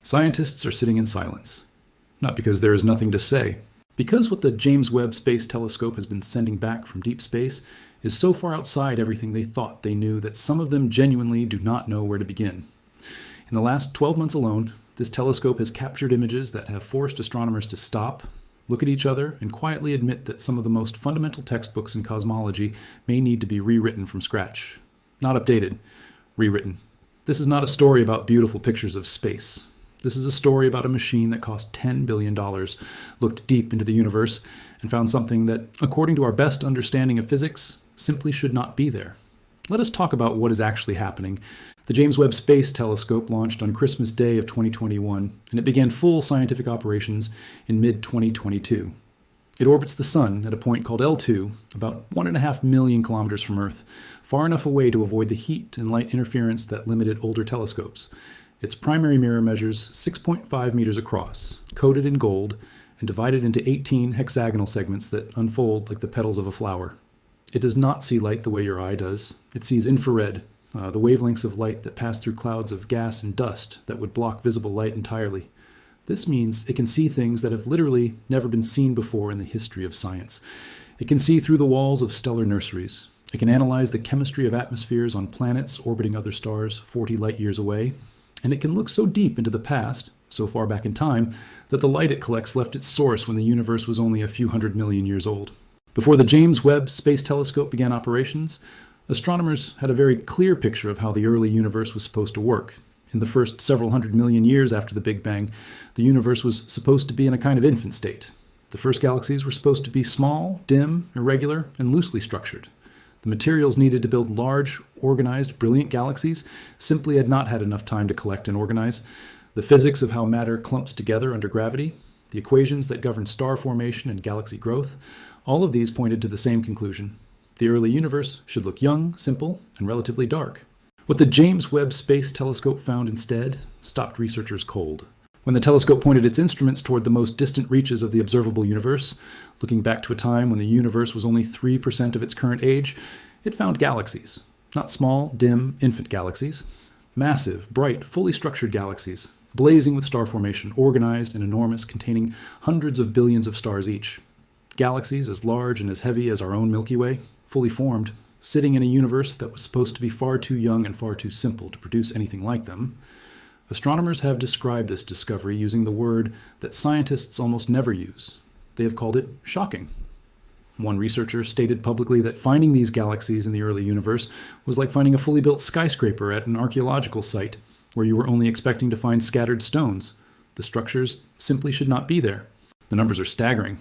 Scientists are sitting in silence. Not because there is nothing to say. Because what the James Webb Space Telescope has been sending back from deep space is so far outside everything they thought they knew that some of them genuinely do not know where to begin. In the last 12 months alone, this telescope has captured images that have forced astronomers to stop, look at each other, and quietly admit that some of the most fundamental textbooks in cosmology may need to be rewritten from scratch. Not updated, rewritten. This is not a story about beautiful pictures of space. This is a story about a machine that cost $10 billion, looked deep into the universe, and found something that, according to our best understanding of physics, simply should not be there. Let us talk about what is actually happening. The James Webb Space Telescope launched on Christmas Day of 2021, and it began full scientific operations in mid-2022. It orbits the Sun at a point called L2, about 1.5 million kilometers from Earth, far enough away to avoid the heat and light interference that limited older telescopes. Its primary mirror measures 6.5 meters across, coated in gold, and divided into 18 hexagonal segments that unfold like the petals of a flower. It does not see light the way your eye does. It sees infrared, the wavelengths of light that pass through clouds of gas and dust that would block visible light entirely. This means it can see things that have literally never been seen before in the history of science. It can see through the walls of stellar nurseries. It can analyze the chemistry of atmospheres on planets orbiting other stars 40 light years away. And it can look so deep into the past, so far back in time, that the light it collects left its source when the universe was only a few 100 million years old. Before the James Webb Space Telescope began operations, astronomers had a very clear picture of how the early universe was supposed to work. In the first several 100 million years after the Big Bang, the universe was supposed to be in a kind of infant state. The first galaxies were supposed to be small, dim, irregular, and loosely structured. The materials needed to build large, organized, brilliant galaxies simply had not had enough time to collect and organize. The physics of how matter clumps together under gravity, the equations that govern star formation and galaxy growth, all of these pointed to the same conclusion. The early universe should look young, simple, and relatively dark. What the James Webb Space Telescope found instead stopped researchers cold. When the telescope pointed its instruments toward the most distant reaches of the observable universe, looking back to a time when the universe was only 3% of its current age, it found galaxies. Not small, dim, infant galaxies. Massive, bright, fully structured galaxies, blazing with star formation, organized and enormous, containing hundreds of billions of stars each. Galaxies as large and as heavy as our own Milky Way, fully formed, sitting in a universe that was supposed to be far too young and far too simple to produce anything like them. Astronomers have described this discovery using the word that scientists almost never use. They have called it shocking. One researcher stated publicly that finding these galaxies in the early universe was like finding a fully built skyscraper at an archaeological site, where you were only expecting to find scattered stones. The structures simply should not be there. The numbers are staggering.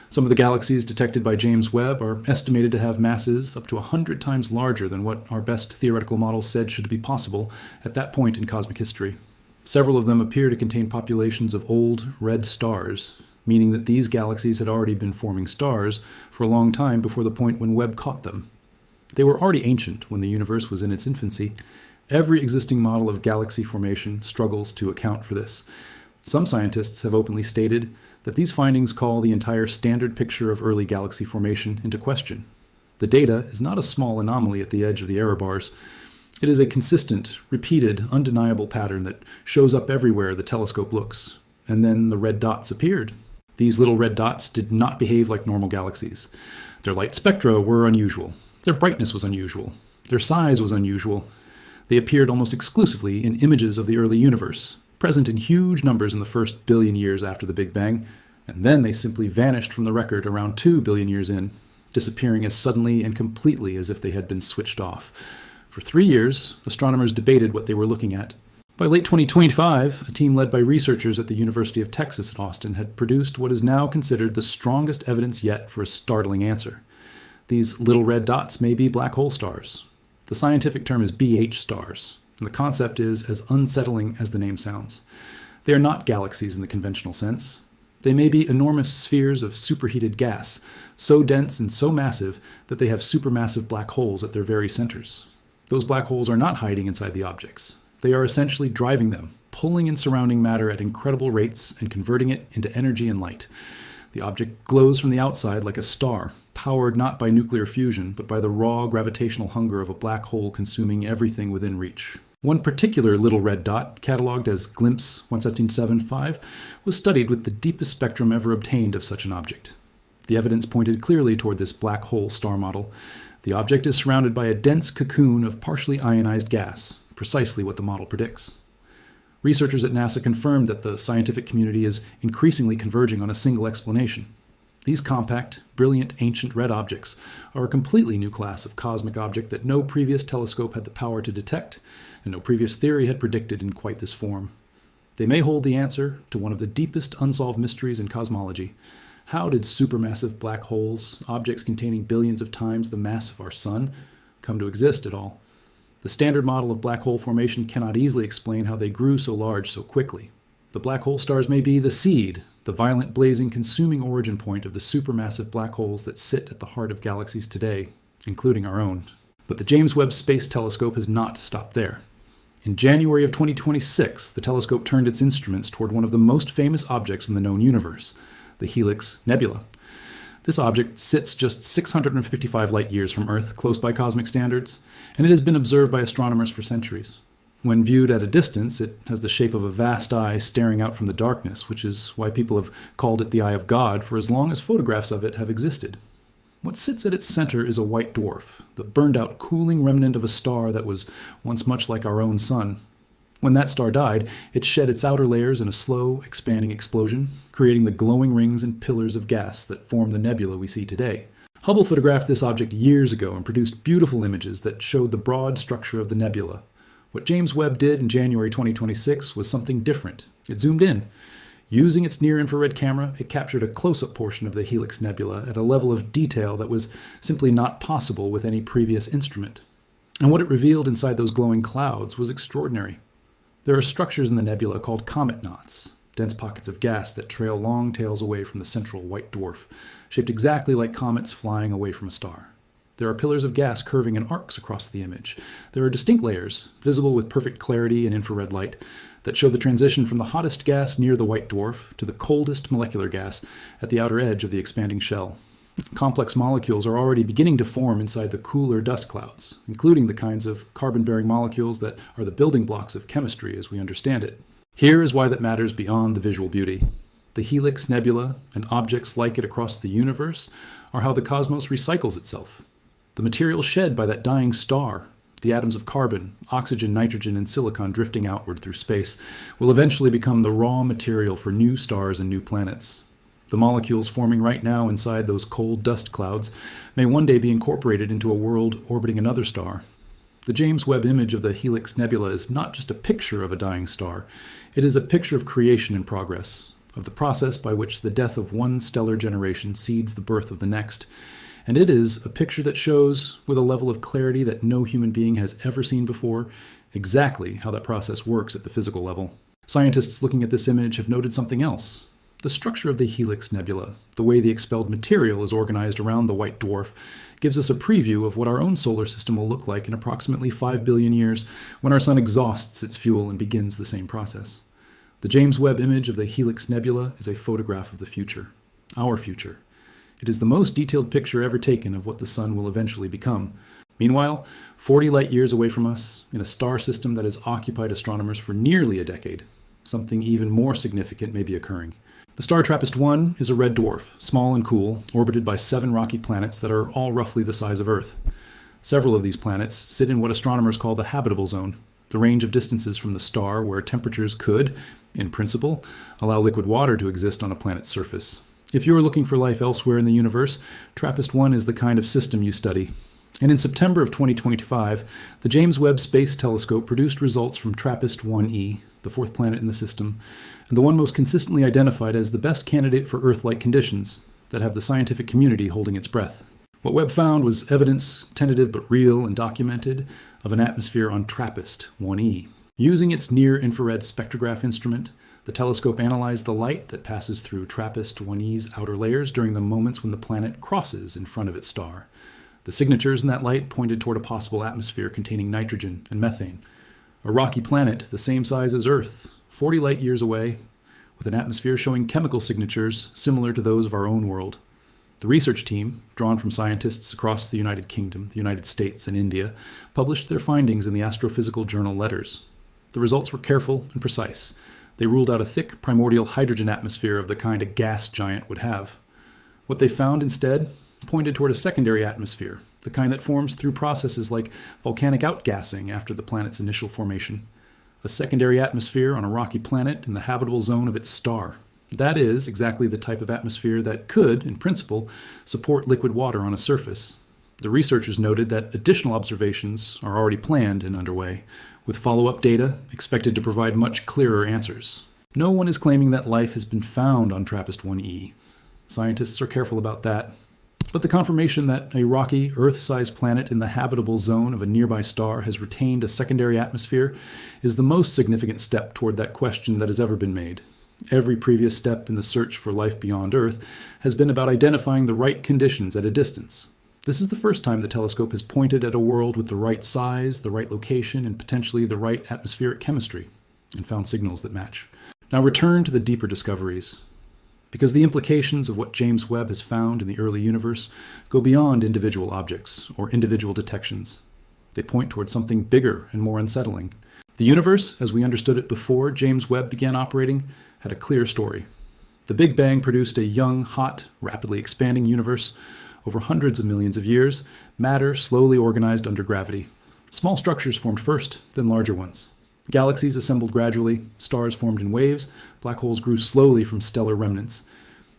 Some of the galaxies detected by James Webb are estimated to have masses up to 100 times larger than what our best theoretical models said should be possible at that point in cosmic history. Several of them appear to contain populations of old, red stars, meaning that these galaxies had already been forming stars for a long time before the point when Webb caught them. They were already ancient when the universe was in its infancy. Every existing model of galaxy formation struggles to account for this. Some scientists have openly stated that these findings call the entire standard picture of early galaxy formation into question. The data is not a small anomaly at the edge of the error bars. It is a consistent, repeated, undeniable pattern that shows up everywhere the telescope looks. And then the red dots appeared. These little red dots did not behave like normal galaxies. Their light spectra were unusual. Their brightness was unusual. Their size was unusual. They appeared almost exclusively in images of the early universe, present in huge numbers in the first billion years after the Big Bang, and then they simply vanished from the record around 2 billion years in, disappearing as suddenly and completely as if they had been switched off. For 3 years, astronomers debated what they were looking at. By late 2025, a team led by researchers at the University of Texas at Austin had produced what is now considered the strongest evidence yet for a startling answer. These little red dots may be black hole stars. The scientific term is BH stars, and the concept is as unsettling as the name sounds. They are not galaxies in the conventional sense. They may be enormous spheres of superheated gas, so dense and so massive that they have supermassive black holes at their very centers. Those black holes are not hiding inside the objects. They are essentially driving them, pulling and surrounding matter at incredible rates and converting it into energy and light. The object glows from the outside like a star, powered not by nuclear fusion, but by the raw gravitational hunger of a black hole consuming everything within reach. One particular little red dot, catalogued as Glimpse 17775, was studied with the deepest spectrum ever obtained of such an object. The evidence pointed clearly toward this black hole star model. The object is surrounded by a dense cocoon of partially ionized gas, precisely what the model predicts. Researchers at NASA confirmed that the scientific community is increasingly converging on a single explanation. These compact, brilliant, ancient red objects are a completely new class of cosmic object that no previous telescope had the power to detect, and no previous theory had predicted in quite this form. They may hold the answer to one of the deepest unsolved mysteries in cosmology. How did supermassive black holes, objects containing billions of times the mass of our Sun, come to exist at all? The standard model of black hole formation cannot easily explain how they grew so large so quickly. The black hole stars may be the seed, the violent, blazing, consuming origin point of the supermassive black holes that sit at the heart of galaxies today, including our own. But the James Webb Space Telescope has not stopped there. In January of 2026, the telescope turned its instruments toward one of the most famous objects in the known universe, the Helix Nebula. This object sits just 655 light-years from Earth, close by cosmic standards, and it has been observed by astronomers for centuries. When viewed at a distance, it has the shape of a vast eye staring out from the darkness, which is why people have called it the Eye of God for as long as photographs of it have existed. What sits at its center is a white dwarf, the burned-out, cooling remnant of a star that was once much like our own Sun. When that star died, it shed its outer layers in a slow, expanding explosion, creating the glowing rings and pillars of gas that form the nebula we see today. Hubble photographed this object years ago and produced beautiful images that showed the broad structure of the nebula. What James Webb did in January 2026 was something different. It zoomed in. Using its near-infrared camera, it captured a close-up portion of the Helix Nebula at a level of detail that was simply not possible with any previous instrument. And what it revealed inside those glowing clouds was extraordinary. There are structures in the nebula called comet knots, dense pockets of gas that trail long tails away from the central white dwarf, shaped exactly like comets flying away from a star. There are pillars of gas curving in arcs across the image. There are distinct layers, visible with perfect clarity in infrared light, that show the transition from the hottest gas near the white dwarf to the coldest molecular gas at the outer edge of the expanding shell. Complex molecules are already beginning to form inside the cooler dust clouds, including the kinds of carbon-bearing molecules that are the building blocks of chemistry as we understand it. Here is why that matters beyond the visual beauty. The Helix Nebula and objects like it across the universe are how the cosmos recycles itself. The material shed by that dying star, the atoms of carbon, oxygen, nitrogen, and silicon drifting outward through space, will eventually become the raw material for new stars and new planets. The molecules forming right now inside those cold dust clouds may one day be incorporated into a world orbiting another star. The James Webb image of the Helix Nebula is not just a picture of a dying star. It is a picture of creation in progress, of the process by which the death of one stellar generation seeds the birth of the next. And it is a picture that shows, with a level of clarity that no human being has ever seen before, exactly how that process works at the physical level. Scientists looking at this image have noted something else. The structure of the Helix Nebula, the way the expelled material is organized around the white dwarf, gives us a preview of what our own solar system will look like in approximately 5 billion years when our Sun exhausts its fuel and begins the same process. The James Webb image of the Helix Nebula is a photograph of the future, our future. It is the most detailed picture ever taken of what the Sun will eventually become. Meanwhile, 40 light-years away from us, in a star system that has occupied astronomers for nearly a decade, something even more significant may be occurring. The star TRAPPIST-1 is a red dwarf, small and cool, orbited by 7 rocky planets that are all roughly the size of Earth. Several of these planets sit in what astronomers call the habitable zone, the range of distances from the star where temperatures could, in principle, allow liquid water to exist on a planet's surface. If you are looking for life elsewhere in the universe, TRAPPIST-1 is the kind of system you study. And in September of 2025, the James Webb Space Telescope produced results from TRAPPIST-1e, the 4th planet in the system, and the one most consistently identified as the best candidate for Earth-like conditions that have the scientific community holding its breath. What Webb found was evidence, tentative but real and documented, of an atmosphere on TRAPPIST-1e. Using its near-infrared spectrograph instrument, the telescope analyzed the light that passes through TRAPPIST-1e's outer layers during the moments when the planet crosses in front of its star. The signatures in that light pointed toward a possible atmosphere containing nitrogen and methane. A rocky planet the same size as Earth, 40 light-years away, with an atmosphere showing chemical signatures similar to those of our own world. The research team, drawn from scientists across the United Kingdom, the United States, and India, published their findings in the astrophysical journal Letters. The results were careful and precise. They ruled out a thick primordial hydrogen atmosphere of the kind a gas giant would have. What they found instead pointed toward a secondary atmosphere, the kind that forms through processes like volcanic outgassing after the planet's initial formation. A secondary atmosphere on a rocky planet in the habitable zone of its star. That is exactly the type of atmosphere that could, in principle, support liquid water on a surface. The researchers noted that additional observations are already planned and underway, with follow-up data expected to provide much clearer answers. No one is claiming that life has been found on TRAPPIST-1e. Scientists are careful about that. But the confirmation that a rocky, Earth-sized planet in the habitable zone of a nearby star has retained a secondary atmosphere is the most significant step toward that question that has ever been made. Every previous step in the search for life beyond Earth has been about identifying the right conditions at a distance. This is the first time the telescope has pointed at a world with the right size, the right location, and potentially the right atmospheric chemistry, and found signals that match. Now return to the deeper discoveries. Because the implications of what James Webb has found in the early universe go beyond individual objects or individual detections. They point toward something bigger and more unsettling. The universe, as we understood it before James Webb began operating, had a clear story. The Big Bang produced a young, hot, rapidly expanding universe. Over hundreds of millions of years, matter slowly organized under gravity. Small structures formed first, then larger ones. Galaxies assembled gradually, stars formed in waves, black holes grew slowly from stellar remnants.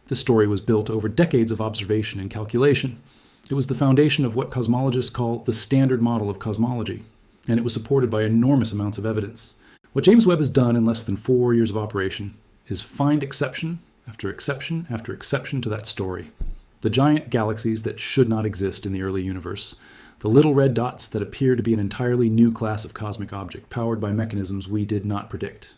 This story was built over decades of observation and calculation. It was the foundation of what cosmologists call the standard model of cosmology, and it was supported by enormous amounts of evidence. What James Webb has done in less than 4 years of operation is find exception after exception after exception to that story. The giant galaxies that should not exist in the early universe. The little red dots that appear to be an entirely new class of cosmic object powered by mechanisms we did not predict.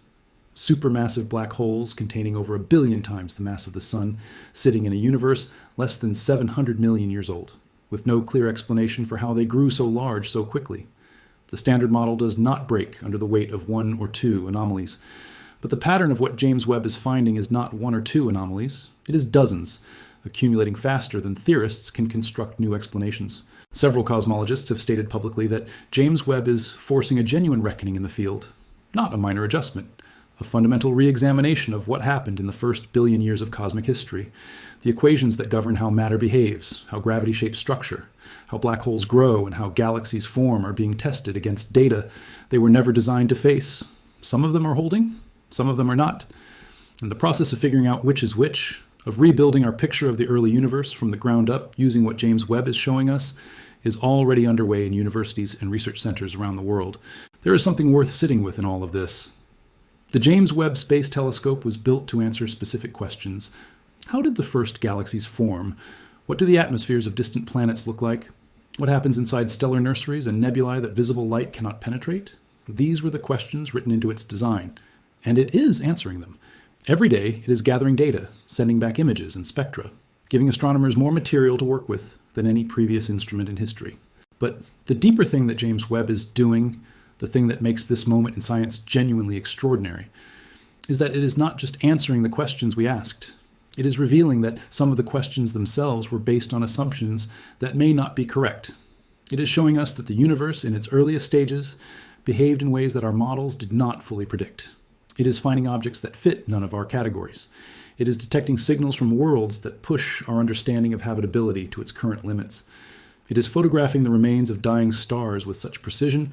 Supermassive black holes containing over 1 billion times the mass of the Sun, sitting in a universe less than 700 million years old, with no clear explanation for how they grew so large so quickly. The standard model does not break under the weight of 1 or 2 anomalies. But the pattern of what James Webb is finding is not 1 or 2 anomalies. It is dozens, accumulating faster than theorists can construct new explanations. Several cosmologists have stated publicly that James Webb is forcing a genuine reckoning in the field, not a minor adjustment, a fundamental re-examination of what happened in the first billion years of cosmic history, the equations that govern how matter behaves, how gravity shapes structure, how black holes grow, and how galaxies form are being tested against data they were never designed to face. Some of them are holding, some of them are not. And the process of figuring out which is which, of rebuilding our picture of the early universe from the ground up using what James Webb is showing us, is already underway in universities and research centers around the world. There is something worth sitting with in all of this. The James Webb Space Telescope was built to answer specific questions. How did the first galaxies form? What do the atmospheres of distant planets look like? What happens inside stellar nurseries and nebulae that visible light cannot penetrate? These were the questions written into its design, and it is answering them. Every day, it is gathering data, sending back images and spectra, giving astronomers more material to work with than any previous instrument in history. But the deeper thing that James Webb is doing, the thing that makes this moment in science genuinely extraordinary, is that it is not just answering the questions we asked. It is revealing that some of the questions themselves were based on assumptions that may not be correct. It is showing us that the universe, in its earliest stages, behaved in ways that our models did not fully predict. It is finding objects that fit none of our categories. It is detecting signals from worlds that push our understanding of habitability to its current limits. It is photographing the remains of dying stars with such precision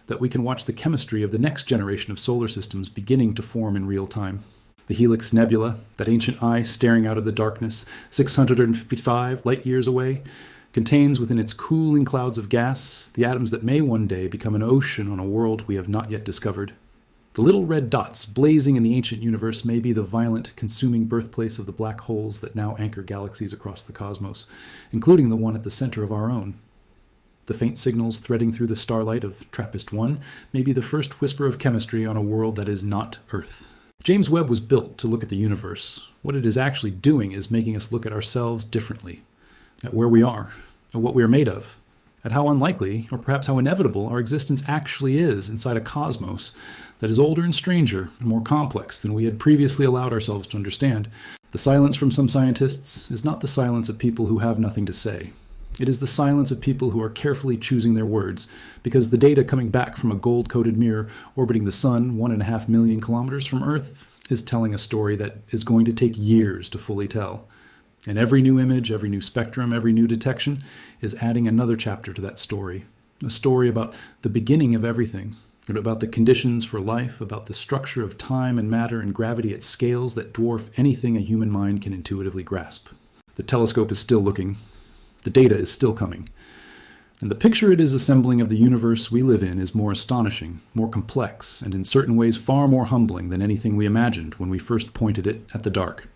that we can watch the chemistry of the next generation of solar systems beginning to form in real time. The Helix Nebula, that ancient eye staring out of the darkness 655 light-years away, contains within its cooling clouds of gas the atoms that may one day become an ocean on a world we have not yet discovered. The little red dots blazing in the ancient universe may be the violent, consuming birthplace of the black holes that now anchor galaxies across the cosmos, including the one at the center of our own. The faint signals threading through the starlight of TRAPPIST-1 may be the first whisper of chemistry on a world that is not Earth. James Webb was built to look at the universe. What it is actually doing is making us look at ourselves differently, at where we are, at what we are made of, at how unlikely, or perhaps how inevitable, our existence actually is inside a cosmos that is older and stranger and more complex than we had previously allowed ourselves to understand. The silence from some scientists is not the silence of people who have nothing to say. It is the silence of people who are carefully choosing their words, because the data coming back from a gold-coated mirror orbiting the Sun 1.5 million kilometers from Earth is telling a story that is going to take years to fully tell. And every new image, every new spectrum, every new detection is adding another chapter to that story. A story about the beginning of everything, about the conditions for life, about the structure of time and matter and gravity at scales that dwarf anything a human mind can intuitively grasp. The telescope is still looking. The data is still coming. And the picture it is assembling of the universe we live in is more astonishing, more complex, and in certain ways far more humbling than anything we imagined when we first pointed it at the dark.